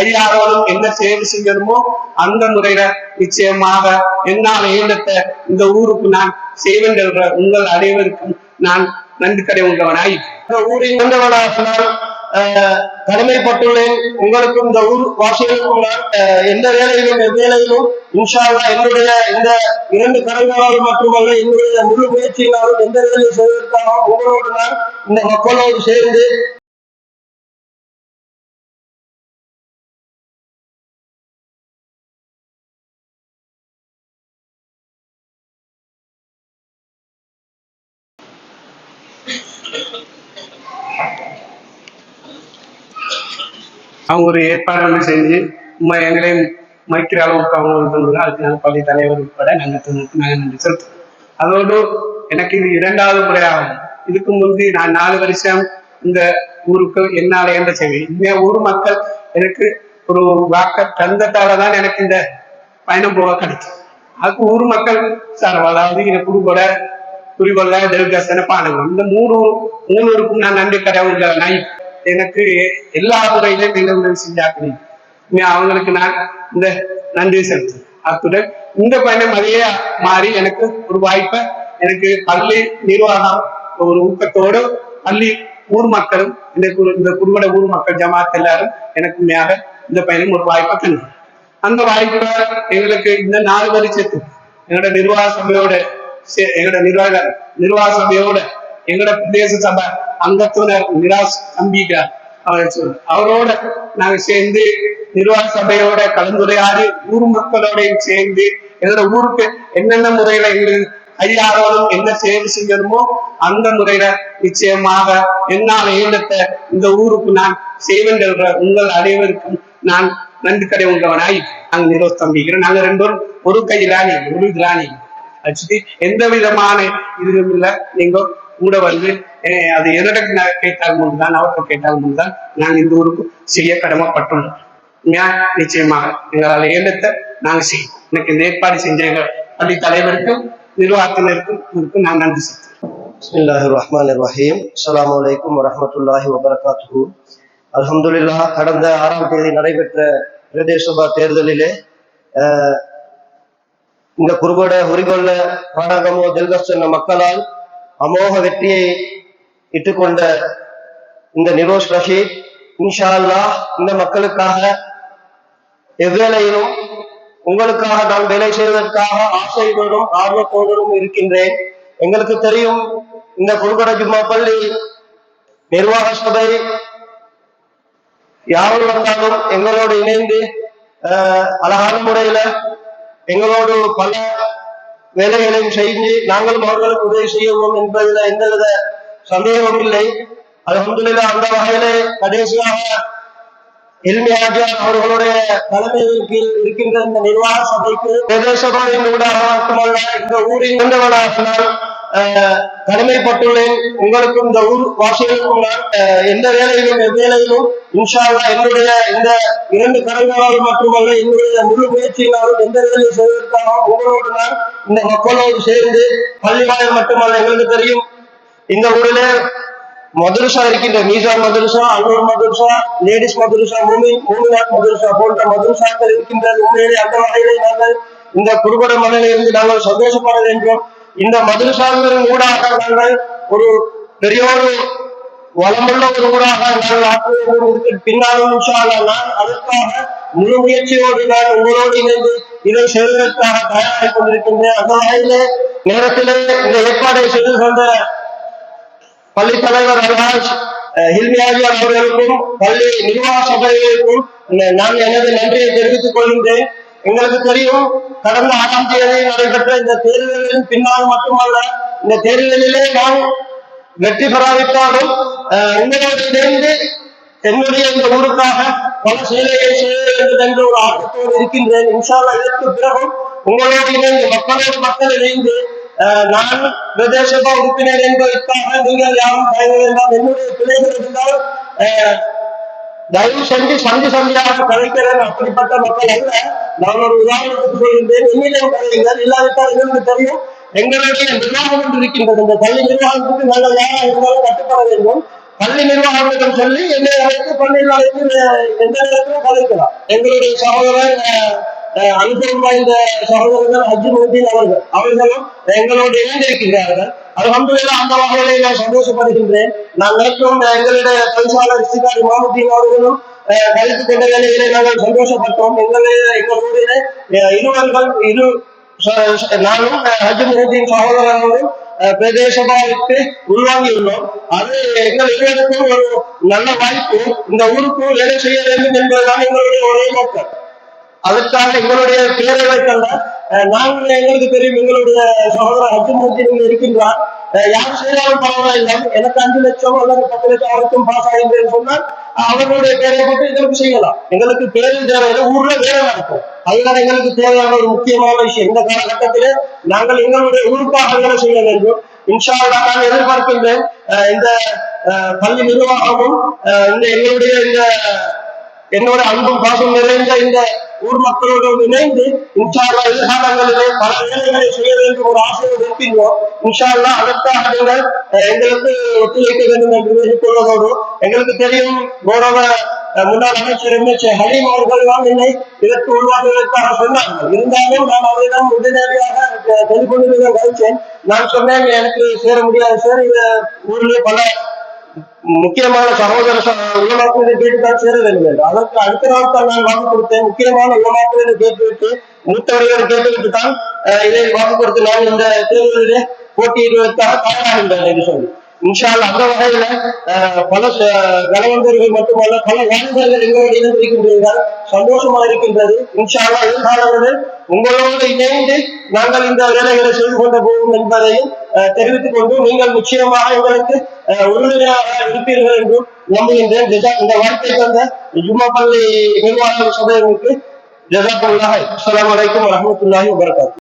ஐயாரோடும் என்ன சேவை செய்யணுமோ அந்த முறையில நிச்சயமாக என்னால் இயந்தத்தை இந்த ஊருக்கு நான் செய்வேன்ற உங்கள் அனைவருக்கும் நான் நன்றி கடை உண்டவனாய் இந்த ஊரில் வந்தவனாக கடமைப்பட்டுள்ளேன். உங்களுக்கும் இந்த ஊர் வாசிகளுக்கும் நான் எந்த வேலையிலும் எவ்வேளையிலும் இன்ஷா அல்லாஹ் என்னுடைய இந்த 2 கரங்களால் மட்டுமல்ல என்னுடைய முழு முயற்சியினாலும் எந்த வேலையை செய்வதற்காக உங்களோடு நான் இந்த மக்களோடு சேர்ந்து அவங்க ஒரு ஏற்பாடு செஞ்சு எங்களையும் மைக்கிற அளவுக்கு அவங்க அதுக்கு நாங்கள் பள்ளி தலைவர் உட்பட நாங்கள் நன்றி செலுத்தோம். அதோடு எனக்கு இது 2வது முறையாகும். இதுக்கு முந்தி நான் 4 வருஷம் இந்த ஊருக்கு என்னால் என்ற செய்தி இந்த ஊர் மக்கள் எனக்கு ஒரு வாக்க தந்தத்தாலதான் எனக்கு இந்த பயணம் போக கிடைக்கும். அதுக்கு ஊர் மக்கள் சார் அதாவது இதை குறிக்கொள்ள தெல்கசன பானகம் இந்த மூணு ஊருக்கும் நான் நன்றி கடவுள் நான் எனக்கு எல்லா முறையிலும் என்ன உதவி செஞ்சாக்குறீங்க அவங்களுக்கு நான் இந்த நன்றி செலுத்தேன். அத்துடன் இந்த பயணம் அதையே மாறி எனக்கு ஒரு வாய்ப்பை எனக்கு பள்ளி நிர்வாகம் ஒரு ஊக்கத்தோடு பள்ளி ஊர் மக்களும் இந்த குடும்ப ஊர் மக்கள் ஜமாத் எல்லாரும் எனக்கு உண்மையாக இந்த பயணம் ஒரு வாய்ப்பை தந்தாங்க. அந்த வாய்ப்பை எங்களுக்கு இந்த 4 வருஷத்துக்கு எங்களோட நிர்வாக சபையோட எங்களோட பிரதேச சபை அங்கத்துனர் நிராஸ் அம்பிகா அவரோட நாங்க சேர்ந்து நிர்வாக சபையோட கலந்துரையாடி ஊர் மக்களோடையும் சேர்ந்து எங்களோட ஊருக்கு என்னென்ன முறையில எங்களுக்கு ஐயாரோடும் என்ன சேவை செய்யணுமோ அந்த முறையில நிச்சயமாக என்னால் இயந்தத்தை இந்த ஊருக்கு நான் செய்வேன்ற உங்கள் அனைவருக்கும் நான் நன்றி கடை உண்டவனாய் நாங்க நிரோஸ் தம்பிக்கிறோம். நாங்க 2 பேரும் ஒரு கையிலானி ஒரு கிராணி வச்சுட்டு எந்த விதமான இதுவும் இல்லை. நீங்க கூட வந்து அது எதற்கு கேட்டால் முன்தான் அவருக்கு கேட்டால் முன்தான் நாங்கள் இந்த ஊருக்கு செய்ய கடமைப்பட்டுள்ளோம். நிச்சயமாக எங்களால் இயந்தத்தை நாங்கள் செய்வோம். எனக்கு இந்த ஏற்பாடு செஞ்ச எங்கள் பள்ளி தலைவருக்கும் நிர்வாகத்தினருக்கும் நான் நன்றி செலுத்துறேன். பிஸ்மில்லாஹிர் ரஹ்மானிர் ரஹீம். அஸ்ஸலாமு அலைக்கும் வரஹ்மத்துல்லாஹி வபரகாத்துஹு. அல்ஹம்துலில்லாஹ் கடந்த 6ஆம் தேதி நடைபெற்ற பிரதேச சபா தேர்தலிலே இந்த குறுகோட உரிகொள்ள பானகமோ தெல்கஸ் என்ற மக்களால் அமோக வெற்றியை இட்டுக்கொண்ட இந்த நிரோஷ் ரஷீத் இன்ஷா அல்லாஹ் இந்த மக்களுக்காக எவ்வேளையிலும் உங்களுக்காக நான் வேலை செய்வதற்காக ஆசையோடும் ஆர்வத்தோடும் இருக்கின்றேன். எங்களுக்கு தெரியும் இந்த குறுகோட ஜும்மா பள்ளி நிர்வாக சபை யாரும் வந்தாலும் எங்களோடு இணைந்து அழகான முறையில எங்களோடு பல வேலைகளையும் செய்து நாங்களும் அவர்களுக்கு உதவி செய்வோம் என்பதில் எந்தவித சந்தேகமும் இல்லை. அல்ஹம்துலில்லாஹ் அந்த வகையிலே கடைசியாக அவர்களுடைய தலைமையின் கீழ் இருக்கின்ற இந்த நிர்வாக சபைக்கு பிரதேச சபையின் ஊடாக மட்டுமல்ல இந்த ஊரின் வந்தவனாக கடமைப்பட்டுள்ளேன். உங்களுக்கும் இந்த ஊர் வாசிகளுக்கும் நான் எந்த வேலையிலும் எவ்வேளையிலும் இன்ஷா அல்லாஹ் என்னுடைய இந்த 2 கரங்களால் மட்டுமல்ல என்னுடைய முழு முயற்சியினாலும் எந்த வேலையை செய்வதற்காக உங்களோடு நான் இந்த மக்களோடு சேர்ந்து பள்ளிவாயில் மட்டுமல்ல எங்களுக்கு தெரியும் இந்த ஊரிலே மதுரசா இருக்கின்ற மீசா மதுரசா, அன்னூர் மதுரசா, லேடிஸ் மதுரசா, மூமினாத் மதுரசா போன்ற மதுரசாக்கள் இருக்கின்ற உண்மையிலே அந்த வகையிலே நாங்கள் இந்த குறுகோட மண்ணில் இருந்து நாங்கள் சந்தோஷப்பட வேண்டும். இந்த மதுரசாக்களின் ஊடாக நாங்கள் ஒரு பெரியோரு வளமுள்ள ஒரு ஊராக நாங்கள் ஆற்றுவதற்கு பின்னாலும் நான் அதற்காக முழு முயற்சியோடு நான் உங்களோடு இணைந்து இதை செய்வதற்காக தயாராகி கொண்டிருக்கின்றேன். அந்த வகையிலே நேரத்திலே இந்த ஏற்பாடை செய்து தந்த பள்ளி தலைவர் அல்ஹாஜ் ஹில்மியாஜி அவர்களுக்கும் பள்ளி நிர்வாக சபைகளுக்கும் நான் எனது நன்றியை தெரிவித்துக் கொள்கின்றேன். எங்களுக்கு தெரியும் கடந்த 6ஆம் தேதி நடைபெற்ற இந்த தேர்தலின் பின்னால் மட்டுமல்ல இந்த தேர்தலிலே நான் வெற்றி பெறாவிட்டாலும் உங்களோடு இணைந்து என்னுடைய இந்த ஊருக்காக பல செயல்களை செய்ய வேண்டும் என்ற ஒரு ஆர்வத்தோடு இருக்கின்றேன். இன்ஷா அல்லாஹ் இதற்கு பிறகும் உங்களோடு இணைந்து மக்கள் இணைந்து நான் பிரதேச சபா உறுப்பினர் என்பதற்காக நீங்கள் யாரும் பயண வேண்டாம். என்னுடைய பிள்ளைகள் இருந்தால் தயவு செஞ்சு சந்தியாக கலைக்கிறேன். அப்படிப்பட்ட மக்கள் அல்ல. நான் ஒரு உதாரணத்துக்கு சொல்கின்றேன். என்னிடம் கலைஞர் இல்லாவிட்டால் எங்களுக்கு தெரியும் எங்களுடைய நிர்வாகம் என்று இருக்கின்றது. இந்த பள்ளி நிர்வாகத்துக்கு நாங்கள் யாராக இருந்தாலும் கட்டுப்பட வேண்டும். பள்ளி நிர்வாகத்திடம் சொல்லி என்னை அழைத்து பள்ளியில் அழைத்து எந்த நேரத்திலும் கலைக்கலாம். எங்களுடைய சகோதரர் அனுபவம் வாய்ந்த சகோதரர்கள் ஹஜ்ஜி முஹிதீன் அவர்களும் எங்களோடு இணைந்திருக்கின்றார்கள். அல்ஹம்துலில்லாஹ், அந்த வகையிலே நான் சந்தோஷப்படுகின்றேன். நான் நேற்றும் எங்களுடைய பரிசாளர் இஸ்திகார் இமாமுத்தீன் அவர்களும் கருத்து கொண்ட வேலையிலே நாங்கள் சந்தோஷப்பட்டோம். எங்களோடு நானும் ஹஜ்ஜி முஹிதீன் சகோதரர்களும் பிரதேசபாவிற்கு உள்வாங்கியுள்ளோம். அது எங்கள் இருவருக்கும் ஒரு நல்ல வாய்ப்பு. இந்த ஊருக்கு வேலை செய்ய வேண்டும் என்பதுதான் எங்களுடைய ஒரே நோக்கம். அதற்காக எங்களுடைய பேரவை கண்ட நாங்கள் எங்களுக்கு தெரியும், எங்களுடைய சகோதரர் ஹஜ்ஜி முஹிதீன் இருக்கின்றார். யார் செய்தாலும் பரவாயில்லை, எனக்கு 5 லட்சம் அல்லது 10 லட்சம் அவருக்கும் பாஸ் ஆகின்றேன்னு சொன்னால் அவர்களுடைய பேரை போட்டு எங்களுக்கு செய்யலாம். எங்களுக்கு பேரில் தேவையில்லை, ஊர்ல வேலை நடக்கும். அதுதான் எங்களுக்கு தேவையான ஒரு முக்கியமான விஷயம். இந்த காலகட்டத்திலே நாங்கள் எங்களுடைய ஊருக்காக வேலை செய்ய வேண்டும். இன்ஷா அல்லாஹ் நான் எதிர்பார்க்கின்றேன், இந்த பள்ளி நிர்வாகமும் என்னோட அன்பும் பாசம் நிறைந்த இந்த ஊர் மக்களோடு இணைந்து இன்ஷா அல்லாஹ் எதிர்காலங்களிலே பல வேலைகளை செய்ய வேண்டும் ஒரு ஆசையோடு இருக்கின்றோம். இன்ஷா அல்லாஹ் அதற்காக நீங்கள் எங்களுக்கு ஒத்துழைக்க வேண்டும் என்று வேண்டிக்கொள்வதோடு, எங்களுக்கு தெரியும் கௌரவ முன்னாள் அமைச்சர் எம்எச் ஹலீம் அவர்கள் தான் என்னை இதற்கு உருவாக்குவதற்காக சொன்னார்கள். இருந்தாலும் நான் அவரிடம் உடனடியாக டெலிபோனில் கழிச்சேன். நான் சொன்னேன், எனக்கு சேர முடியாது சார், இந்த ஊரிலே பல முக்கியமான சகோதர உலமாக்களை கேட்டுதான் சேர வேண்டும் என்று. அதற்கு அடுத்த நாள் தான் நான் வாக்கு கொடுத்தேன். முக்கியமான உலமாக்களை கேட்டுவிட்டு மூத்தவர்களை கேட்டுவிட்டு தான் இதை வாக்கு கொடுத்து நான் இந்த தேர்தலிலே போட்டியிடுவதற்காக தயாராகின்றேன் என்று சொல்லி இன்ஷா அல்லாஹ் அந்த வகையில பல கணவன்கள் மட்டுமல்ல பல வாலிபர்கள் எங்களோடு இணைந்திருக்கின்றீர்கள். சந்தோஷமா இருக்கின்றது. இன்ஷா அல்லாஹ் எதிர்காலங்களில் உங்களோடு இணைந்து நாங்கள் இந்த வேலைகளை செய்து கொண்டு போவோம் என்பதையும் தெரிவித்துக் கொண்டு, நீங்கள் நிச்சயமாக எங்களுக்கு உறுதுணையாக இருப்பீர்கள் என்றும் நம்புகின்றேன். இந்த வாய்ப்பை தந்த ஜும்மா பள்ளி நிர்வாக சபையினருக்கு ஜஸாக்கல்லாஹ். அஸ்ஸலாமு அலைக்கும் வரஹ்மத்துல்லாஹி வபரகாத்துஹு.